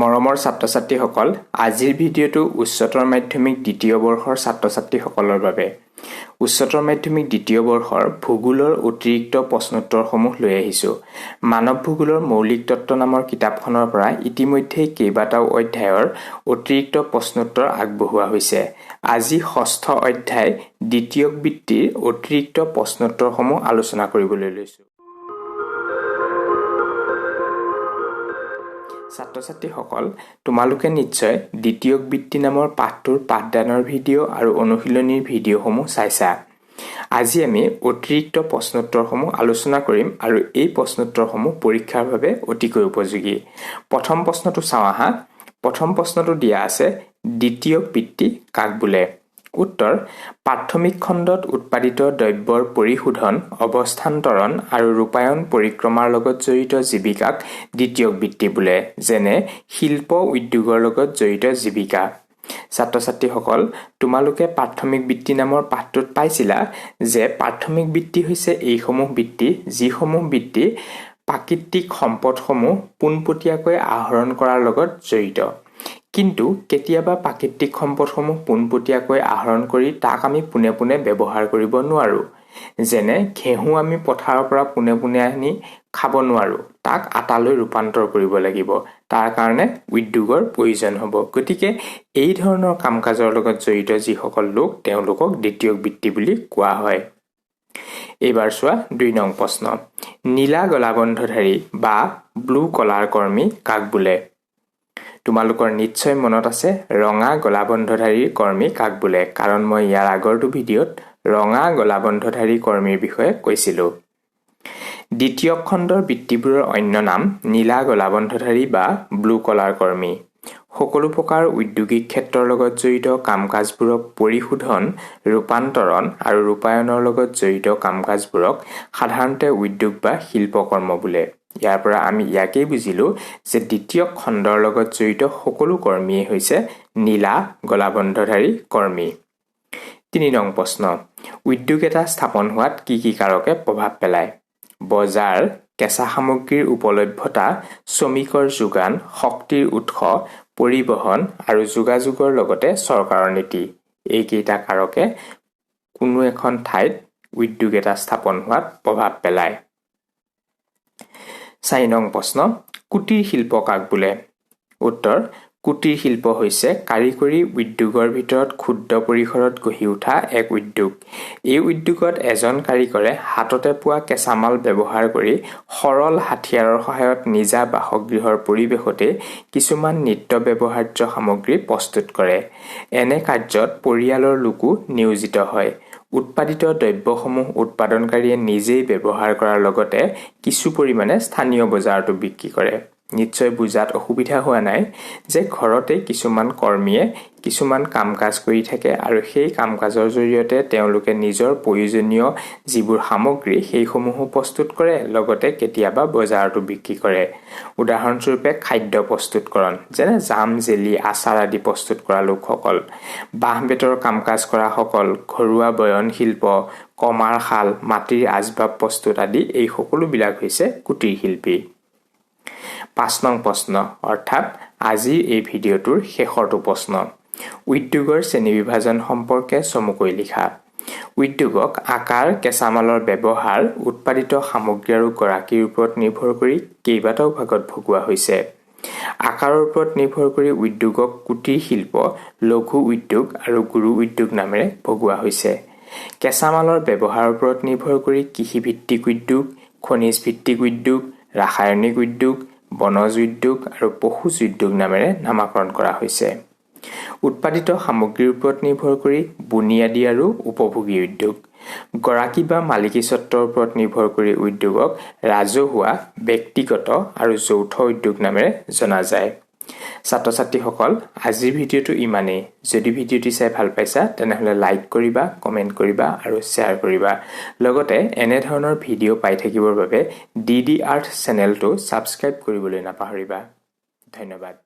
মৰমৰ ছাত্ৰ-ছাত্ৰীসকল, আজিৰ ভিডিঅ'টো উচ্চতৰ মাধ্যমিক দ্বিতীয় বৰ্ষৰ ছাত্ৰ-ছাত্ৰীসকলৰ বাবে। উচ্চতৰ মাধ্যমিক দ্বিতীয় বৰ্ষৰ ভূগোলৰ অতিৰিক্ত প্ৰশ্নোত্তৰসমূহ লৈ আহিছোঁ। মানৱ ভূগোলৰ মৌলিক তত্ত্ব নামৰ কিতাপখনৰ পৰা ইতিমধ্যে কেইবাটাও অধ্যায়ৰ অতিৰিক্ত প্ৰশ্নোত্তৰ আগবঢ়োৱা হৈছে। আজি ষষ্ঠ অধ্যায় দ্বিতীয়ক বৃত্তিৰ অতিৰিক্ত প্ৰশ্নোত্তৰসমূহ আলোচনা কৰিবলৈ লৈছোঁ। ছাত্ৰ-ছাত্ৰীসকল, তোমালোকে নিশ্চয় দ্বিতীয়ক বৃত্তি নামৰ পাঠটোৰ পাঠদানৰ ভিডিঅ' আৰু অনুশীলনীৰ ভিডিঅ'সমূহ চাইছা। আজি আমি অতিৰিক্ত প্ৰশ্নোত্তৰসমূহ আলোচনা কৰিম আৰু এই প্ৰশ্নোত্তৰসমূহ পৰীক্ষাৰ বাবে অতিকৈ উপযোগী। প্ৰথম প্ৰশ্নটো চাওঁ আহা। প্ৰথম প্ৰশ্নটো দিয়া আছে, দ্বিতীয়ক বৃত্তি কাক বোলে? উত্তৰ: প্ৰাথমিক খণ্ডত উৎপাদিত দ্ৰব্যৰ পৰিশোধন, অৱস্থান্তৰণ আৰু ৰূপায়ণ পৰিক্ৰমাৰ লগত জড়িত জীৱিকাক দ্বিতীয়ক বৃত্তি বোলে, যেনে শিল্প উদ্যোগৰ লগত জড়িত জীৱিকা। ছাত্ৰ-ছাত্ৰীসকল, তোমালোকে প্ৰাথমিক বৃত্তি নামৰ পাঠটোত পাইছিলা যে প্ৰাথমিক বৃত্তি হৈছে এইসমূহ বৃত্তি যিসমূহ বৃত্তি প্ৰাকৃতিক সম্পদসমূহ পোনপটীয়াকৈ আহৰণ কৰাৰ লগত জড়িত। কিন্তু কেতিয়াবা প্ৰাকৃতিক সম্পদসমূহ পোনপটীয়াকৈ আহৰণ কৰি তাক আমি পোনে পোনে ব্যৱহাৰ কৰিব নোৱাৰো। যেনে ঘেঁহু আমি পথাৰৰ পৰা পোনে পোনে আনি খাব নোৱাৰো, তাক আটালৈ ৰূপান্তৰ কৰিব লাগিব। তাৰ কাৰণে উদ্যোগৰ প্ৰয়োজন হ'ব। গতিকে এই ধৰণৰ কাম-কাজৰ লগত জড়িত যিসকল লোক তেওঁলোকক দ্বিতীয়ক বৃত্তি বুলি কোৱা হয়। এইবাৰ চোৱা ২ নং প্ৰশ্ন। নীলা গলাবন্ধধাৰী বা ব্লু কলাৰ কৰ্মী কাক বোলে? তোমালোকৰ নিশ্চয় মনত আছে ৰঙা গলাবন্ধধাৰী কৰ্মী কাক বোলে, কাৰণ মই ইয়াৰ আগৰটো ভিডিঅ'ত ৰঙা গলাবন্ধধাৰী কৰ্মীৰ বিষয়ে কৈছিলোঁ। দ্বিতীয় খণ্ডৰ বৃত্তিবোৰৰ অন্য নাম নীলা গলাবন্ধধাৰী বা ব্লু কলাৰ কৰ্মী। সকলো প্ৰকাৰ উদ্যোগিক ক্ষেত্ৰৰ লগত জড়িত কাম-কাজবোৰক পৰিশোধন, ৰূপান্তৰণ আৰু ৰূপায়ণৰ লগত জড়িত কাম-কাজবোৰক সাধাৰণতে উদ্যোগ বা শিল্পকৰ্ম বোলে। ইয়াৰ পৰা আমি ইয়াকেই বুজিলো যে দ্বিতীয় খণ্ডৰ লগত জড়িত সকলো কৰ্মীয়ে হৈছে নীলা গলাবন্ধধাৰী কৰ্মী। ৩ নং প্ৰশ্ন। উদ্যোগ এটা স্থাপন হোৱাত কি কি কাৰকে প্ৰভাৱ পেলায়? বজাৰ, কেঁচা সামগ্ৰীৰ উপলভ্যতা, শ্ৰমিকৰ যোগান, শক্তিৰ উৎস, পৰিবহণ আৰু যোগাযোগৰ লগতে চৰকাৰৰ নীতি। এইকেইটা কাৰকে কোনো এখন ঠাইত উদ্যোগ এটা স্থাপন হোৱাত প্ৰভাৱ পেলায়। ৪ নং প্ৰশ্ন। কুটীৰ শিল্প কাক বোলে? উত্তৰ: কুটীৰ শিল্প হৈছে কাৰিকৰী উদ্যোগৰ ভিতৰত ক্ষুদ্ৰ পৰিসৰত গঢ়ি উঠা এক উদ্যোগ। এই উদ্যোগত এজন কাৰিকৰে হাততে পোৱা কেঁচামাল ব্যৱহাৰ কৰি সৰল হাথিয়াৰৰ সহায়ত নিজা বাসগৃহৰ পৰিৱেশতে কিছুমান নিত্য ব্যৱহাৰ্য সামগ্ৰী প্ৰস্তুত কৰে। এনে কাৰ্যত পৰিয়ালৰ লোকো নিয়োজিত হয়। উৎপাদিত দ্ৰব্যসমূহ উৎপাদনকাৰীয়ে নিজেই ব্যৱহাৰ কৰাৰ লগতে কিছু পৰিমাণে স্থানীয় বজাৰতো বিক্ৰী কৰে। নিশ্চয় বুজাত অসুবিধা হোৱা নাই যে ঘৰতে কিছুমান কৰ্মীয়ে কিছুমান কাম-কাজ কৰি থাকে আৰু সেই কাম-কাজৰ জৰিয়তে তেওঁলোকে নিজৰ প্ৰয়োজনীয় যিবোৰ সামগ্ৰী সেইসমূহো প্ৰস্তুত কৰে, লগতে কেতিয়াবা বজাৰতো বিক্ৰী কৰে। উদাহৰণস্বৰূপে খাদ্য প্ৰস্তুতকৰণ, যেনে জাম, জেলি, আচাৰ আদি প্ৰস্তুত কৰা লোকসকল, বাঁহ-বেতৰ কাম-কাজ কৰা সকল, ঘৰুৱা বয়ন শিল্প, কমাৰ শাল, মাটিৰ আচবাব প্ৰস্তুত আদি এই সকলোবিলাক হৈছে কুটীৰ শিল্পী। ৫ নং প্ৰশ্ন, অৰ্থাৎ আজিৰ এই ভিডিঅ'টোৰ শেষৰটো প্ৰশ্ন। উদ্যোগৰ শ্ৰেণীবিভাজন সম্পৰ্কে চমুকৈ লিখা। উদ্যোগক আকাৰ, কেঁচামালৰ ব্যৱহাৰ, উৎপাদিত সামগ্ৰী আৰু গৰাকীৰ ওপৰত নিৰ্ভৰ কৰি কেইবাটাও ভাগত ভগোৱা হৈছে। আকাৰৰ ওপৰত নিৰ্ভৰ কৰি উদ্যোগক কুটীৰ শিল্প, লঘু উদ্যোগ আৰু গুৰু উদ্যোগ নামেৰে ভগোৱা হৈছে। কেঁচামালৰ ব্যৱহাৰৰ ওপৰত নিৰ্ভৰ কৰি কৃষিভিত্তিক উদ্যোগ, খনিজ ভিত্তিক উদ্যোগ, ৰাসায়নিক উদ্যোগ, বনজ উদ্যোগ আৰু পশুজ উদ্যোগ নামেৰে নামাকৰণ কৰা হৈছে। উৎপাদিত সামগ্ৰীৰ ওপৰত নিৰ্ভৰ কৰি বুনিয়াদী আৰু উপভোগী উদ্যোগ। গৰাকী বা মালিকীস্বত্বৰ ওপৰত নিৰ্ভৰ কৰি উদ্যোগক ৰাজহুৱা, ব্যক্তিগত আৰু যৌথ উদ্যোগ নামেৰে জনা যায়। ছাত্ৰ-ছাত্ৰীসকল, আজিৰ ভিডিঅ'টো ইমানেই। যদি ভিডিঅ'টি চাই ভাল পাইছা তেনেহ'লে লাইক কৰিবা, কমেণ্ট কৰিবা আৰু শ্বেয়াৰ কৰিবা। লগতে এনেধৰণৰ ভিডিঅ' পাই থাকিবৰ বাবে DD আৰ্থ চেনেলটো ছাবস্ক্ৰাইব কৰিবলৈ নাপাহৰিবা। ধন্যবাদ।